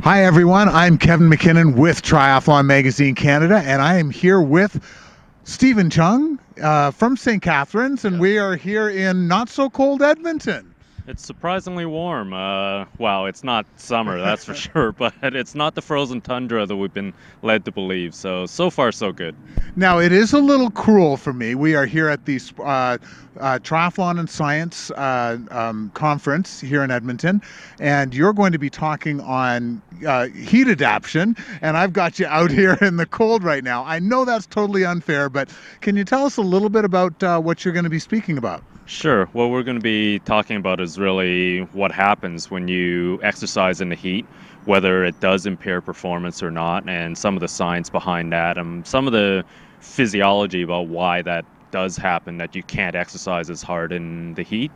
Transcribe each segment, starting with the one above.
Hi everyone, I'm Kevin McKinnon with Triathlon Magazine Canada, and I am here with Stephen Cheung from St. Catharines, and we are here in not so cold Edmonton. It's surprisingly warm. Wow, it's not summer, that's for sure, but it's not the frozen tundra that we've been led to believe. So far, so good. Now, it is a little cruel for me. We are here at the Triathlon and Science conference here in Edmonton, and you're going to be talking on heat adaptation, and I've got you out here in the cold right now. I know that's totally unfair, but can you tell us a little bit about what you're going to be speaking about? Sure. What we're going to be talking about is really what happens when you exercise in the heat, whether it does impair performance or not, and some of the science behind that, and some of the physiology about why that does happen, that you can't exercise as hard in the heat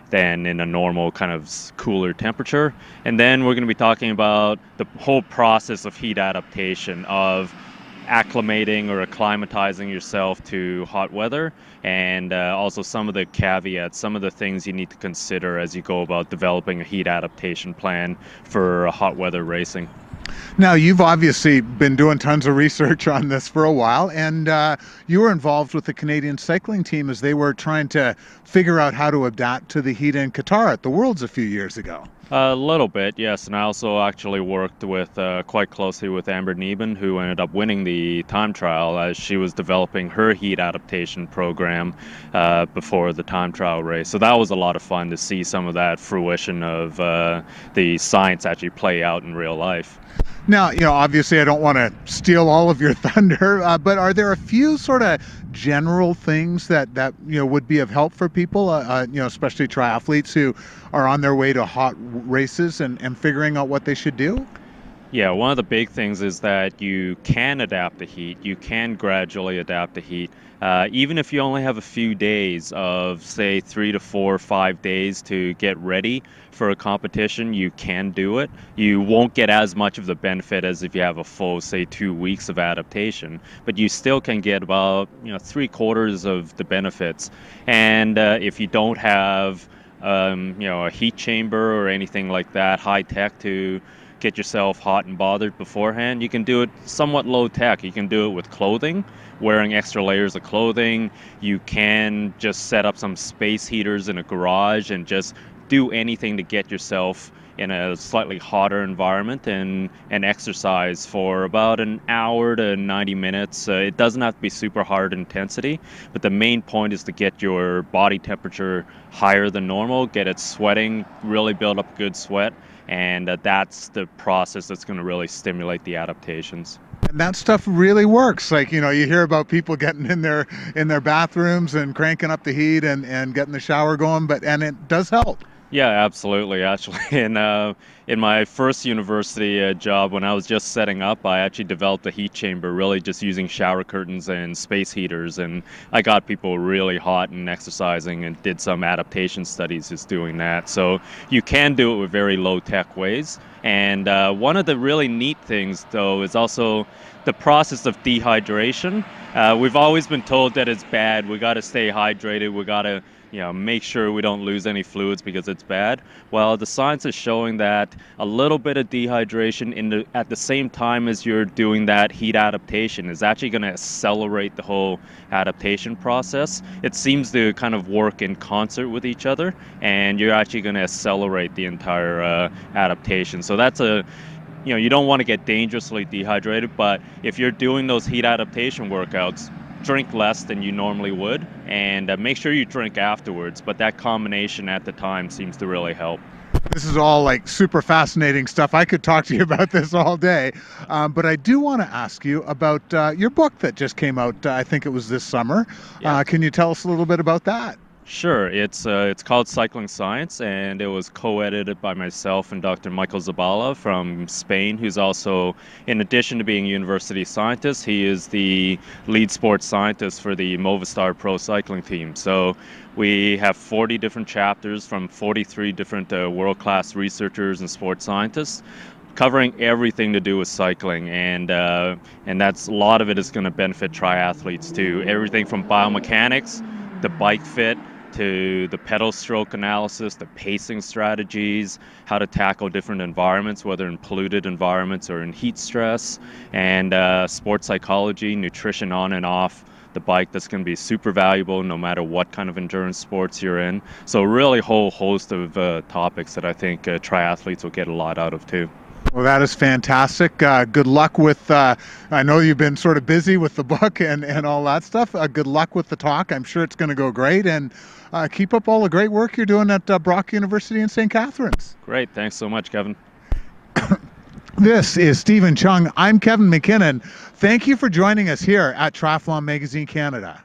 than in a normal kind of cooler temperature. And then we're going to be talking about the whole process of heat adaptation, of acclimating or acclimatizing yourself to hot weather, and also some of the caveats, some of the things you need to consider as you go about developing a heat adaptation plan for hot weather racing. Now, you've obviously been doing tons of research on this for a while, and you were involved with the Canadian cycling team as they were trying to figure out how to adapt to the heat in Qatar at the Worlds a few years ago. A little bit, yes, and I also actually worked with quite closely with Amber Neben, who ended up winning the time trial as she was developing her heat adaptation program before the time trial race. So that was a lot of fun to see some of that fruition of the science actually play out in real life. Now, obviously I don't want to steal all of your thunder, but are there a few sort of general things that would be of help for people, especially triathletes who are on their way to hot races and figuring out what they should do? Yeah, one of the big things is that you can adapt the heat. You can gradually adapt the heat. Even if you only have a few days of, say, 3 to 4 or 5 days to get ready for a competition, you can do it. You won't get as much of the benefit as if you have a full, say, 2 weeks of adaptation, but you still can get about 3/4 of the benefits. And if you don't have a heat chamber or anything like that, high tech to get yourself hot and bothered beforehand, you can do it somewhat low tech. You can do it with clothing, wearing extra layers of clothing. You can just set up some space heaters in a garage and just do anything to get yourself in a slightly hotter environment and exercise for about an hour to 90 minutes. It doesn't have to be super hard intensity, but the main point is to get your body temperature higher than normal, get it sweating, really build up good sweat, and that's the process that's going to really stimulate the adaptations. And that stuff really works. Like, you hear about people getting in their bathrooms and cranking up the heat and getting the shower going, and it does help. Yeah, absolutely. Actually, in my first university job, when I was just setting up, I actually developed a heat chamber, really just using shower curtains and space heaters, and I got people really hot and exercising, and did some adaptation studies just doing that. So you can do it with very low-tech ways. And one of the really neat things, though, is also the process of dehydration. We've always been told that it's bad. We got to stay hydrated. We got to make sure we don't lose any fluids because it's bad. Well, the science is showing that a little bit of dehydration at the same time as you're doing that heat adaptation is actually going to accelerate the whole adaptation process. It seems to kind of work in concert with each other, and you're actually going to accelerate the entire adaptation. So that's you don't want to get dangerously dehydrated, but if you're doing those heat adaptation workouts, drink less than you normally would, and make sure you drink afterwards, but that combination at the time seems to really help. This is all like super fascinating stuff. I could talk to you about this all day, but I do want to ask you about your book that just came out. I think it was this summer. Yeah. Can you tell us a little bit about that? Sure. It's called Cycling Science, and it was co-edited by myself and Dr. Michael Zabala from Spain, who's also, in addition to being a university scientist, he is the lead sports scientist for the Movistar Pro Cycling team. So we have 40 different chapters from 43 different world-class researchers and sports scientists, covering everything to do with cycling, and that's a lot of it is going to benefit triathletes too. Everything from biomechanics, the bike fit, to the pedal stroke analysis, the pacing strategies, how to tackle different environments, whether in polluted environments or in heat stress, and sports psychology, nutrition on and off the bike that's going to be super valuable no matter what kind of endurance sports you're in. So really a whole host of topics that I think triathletes will get a lot out of too. Well, that is fantastic. Good luck with, I know you've been sort of busy with the book and all that stuff. Good luck with the talk. I'm sure it's going to go great. And keep up all the great work you're doing at Brock University in St. Catharines. Great. Thanks so much, Kevin. This is Stephen Cheung. I'm Kevin McKinnon. Thank you for joining us here at Triathlon Magazine Canada.